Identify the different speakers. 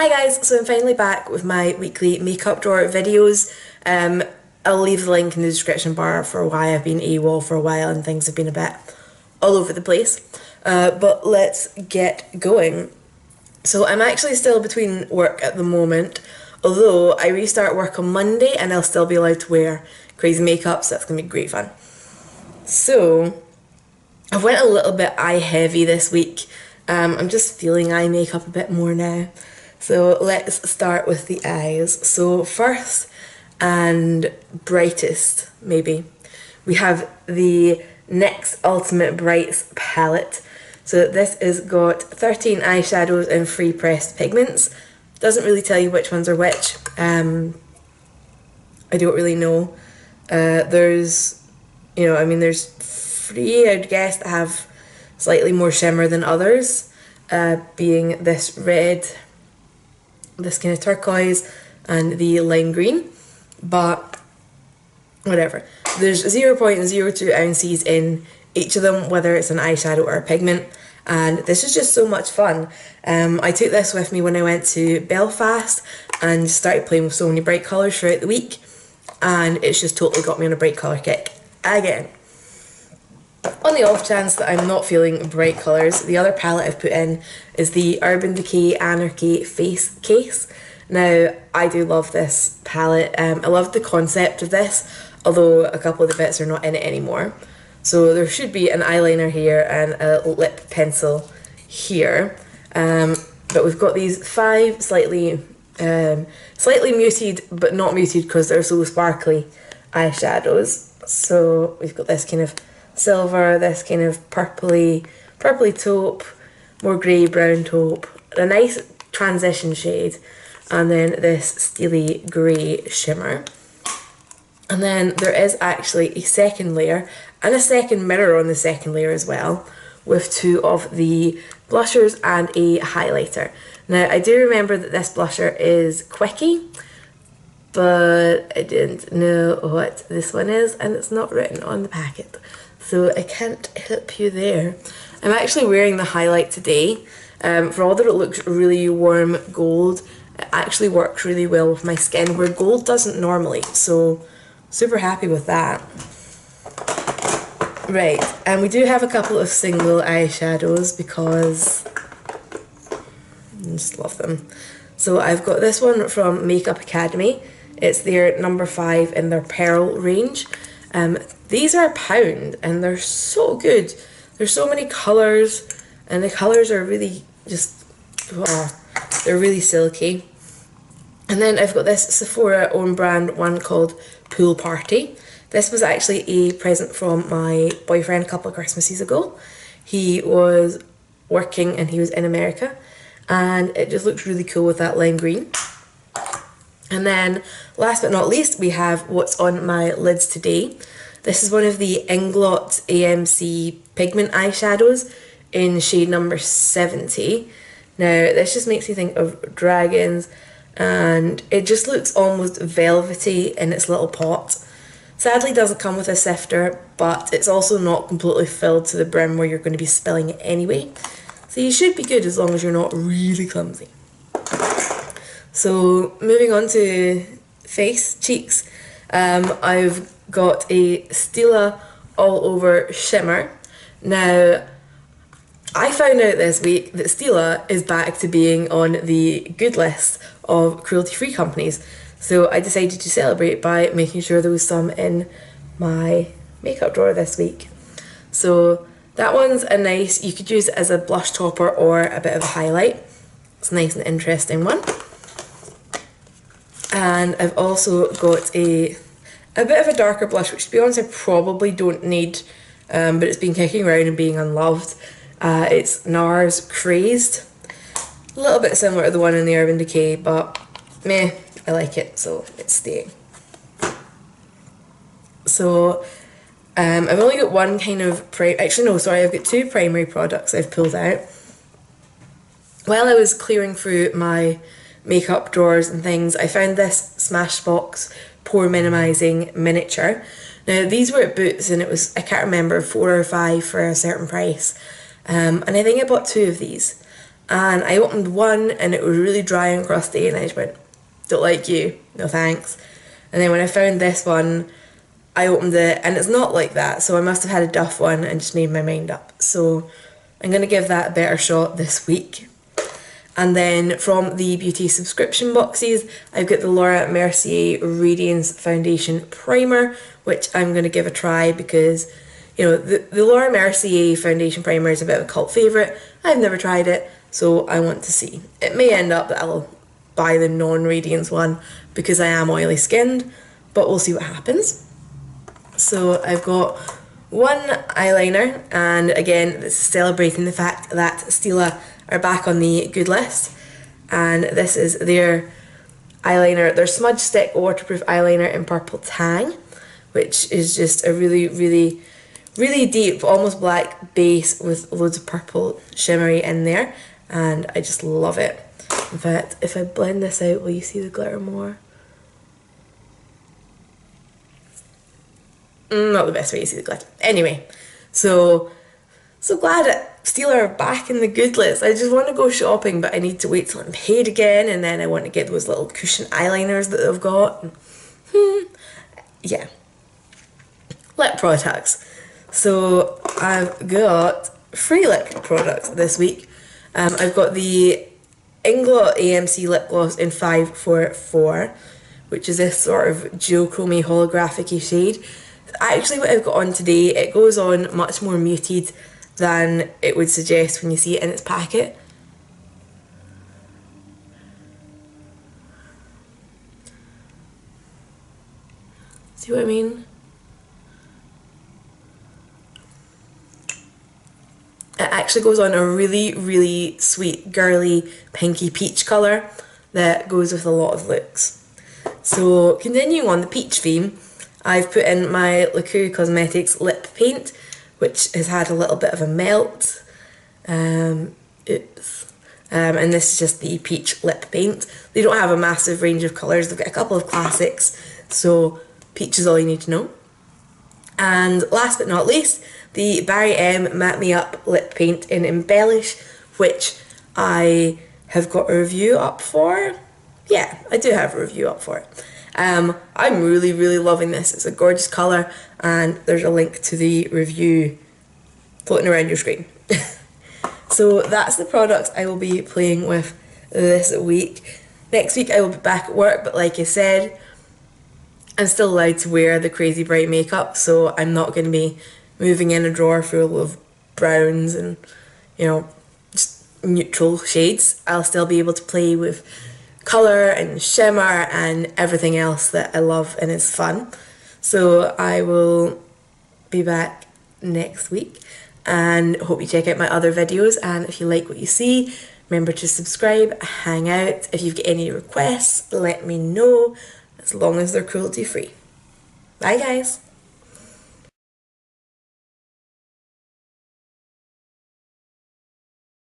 Speaker 1: Hi guys, so I'm finally back with my weekly makeup drawer videos. I'll leave the link in the description bar for why I've been AWOL for a while and things have been a bit all over the place. But let's get going. So I'm actually still between work at the moment, although I restart work on Monday and I'll still be allowed to wear crazy makeup, so that's going to be great fun. So I've went a little bit eye heavy this week. I'm just feeling eye makeup a bit more now. So let's start with the eyes. So first and brightest, maybe, we have the NYX Ultimate Brights palette. So this has got 13 eyeshadows and 3 pressed pigments. Doesn't really tell you which ones are which. I don't really know. There's 3, I'd guess, that have slightly more shimmer than others, being this red, this kind of turquoise, and the lime green, but whatever. There's 0.02 ounces in each of them, whether it's an eyeshadow or a pigment, and this is just so much fun. I took this with me when I went to Belfast and started playing with so many bright colours throughout the week, and it's just totally got me on a bright colour kick again. On the off chance that I'm not feeling bright colours, the other palette I've put in is the Urban Decay Anarchy Face Case. Now, I do love this palette. I love the concept of this, although a couple of the bits are not in it anymore. So there should be an eyeliner here and a lip pencil here. But we've got these 5 slightly muted, but not muted because they're so sparkly, eyeshadows. So we've got this kind of silver, this kind of purpley taupe, more grey brown taupe, a nice transition shade, and then this steely grey shimmer. And then there is actually a second layer and a second mirror on the second layer as well, with 2 of the blushers and a highlighter. Now, I do remember that this blusher is Quickie, but I didn't know what this one is, and it's not written on the packet, so I can't help you there. I'm actually wearing the highlight today. For all that it looks really warm gold, it actually works really well with my skin, where gold doesn't normally, so super happy with that. Right, and we do have a couple of single eyeshadows because I just love them. So I've got this one from Makeup Academy. It's their number 5 in their Pearl range. These are £1 and they're so good. There's so many colours and the colours are really just, oh, they're really silky. And then I've got this Sephora own brand one called Pool Party. This was actually a present from my boyfriend a couple of Christmases ago. He was working and he was in America, and it just looks really cool with that lime green. And then last but not least, we have what's on my lids today. This is one of the Inglot AMC pigment eyeshadows in shade number 70. Now, this just makes me think of dragons, and it just looks almost velvety in its little pot. Sadly, doesn't come with a sifter, but it's also not completely filled to the brim where you're going to be spilling it anyway. So you should be good as long as you're not really clumsy. So moving on to face, cheeks, I've got a Stila All Over Shimmer. Now, I found out this week that Stila is back to being on the good list of cruelty-free companies. So I decided to celebrate by making sure there was some in my makeup drawer this week. So that one's a nice, you could use it as a blush topper or a bit of a highlight. It's a nice and interesting one. And I've also got a bit of a darker blush, which to be honest I probably don't need, but it's been kicking around and being unloved. It's NARS Crazed. A little bit similar to the one in the Urban Decay, but meh, I like it, so it's staying. So I've only got one kind of I've got 2 primary products I've pulled out. While I was clearing through my makeup drawers and things, I found this Smashbox Pore Minimising Miniature. Now, these were at Boots and it was, I can't remember, 4 or 5 for a certain price. And I think I bought 2 of these. and I opened one and it was really dry and crusty, and I just went, don't like you, no thanks. And then when I found this one, I opened it and it's not like that, so I must have had a duff one and just made my mind up. So I'm going to give that a better shot this week. And then from the beauty subscription boxes, I've got the Laura Mercier Radiance Foundation Primer, which I'm going to give a try because, you know, the Laura Mercier Foundation Primer is a bit of a cult favourite. I've never tried it, so I want to see. It may end up that I'll buy the non-radiance one because I am oily skinned, but we'll see what happens. So I've got one eyeliner, and again, this is celebrating the fact that Stila are back on the good list, and this is their eyeliner, their Smudge Stick waterproof eyeliner in Purple Tang, which is just a really, really, really deep, almost black base with loads of purple shimmery in there, and I just love it. In fact, if I blend this out, will you see the glitter more? Not the best way to see the glitter. Anyway, so glad that Stila are back in the good list. I just want to go shopping, but I need to wait till I'm paid again, and then I want to get those little cushion eyeliners that they've got. Yeah. Lip products. So I've got 3 lip products this week. I've got the Inglot AMC lip gloss in 544, which is this sort of duochromy holographic-y shade. Actually, what I've got on today, it goes on much more muted than it would suggest when you see it in its packet. See what I mean? It actually goes on a really, really sweet, girly, pinky peach colour that goes with a lot of looks. So, continuing on the peach theme, I've put in my Lacour Cosmetics lip paint, which has had a little bit of a melt. And this is just the peach lip paint. They don't have a massive range of colours, they've got a couple of classics, so peach is all you need to know. And last but not least, the Barry M Matte Me Up lip paint in Embellish, which I have got a review up for. Yeah, I do have a review up for it. I'm really, really loving this. It's a gorgeous colour, and there's a link to the review floating around your screen. So that's the products I will be playing with this week. Next week I will be back at work, but like I said, I'm still allowed to wear the crazy bright makeup, so I'm not going to be moving in a drawer full of browns and, you know, just neutral shades. I'll still be able to play with colour and shimmer and everything else that I love and is fun. So I will be back next week, and hope you check out my other videos, and if you like what you see, remember to subscribe, hang out. If you've got any requests, let me know, as long as they're cruelty free. Bye guys!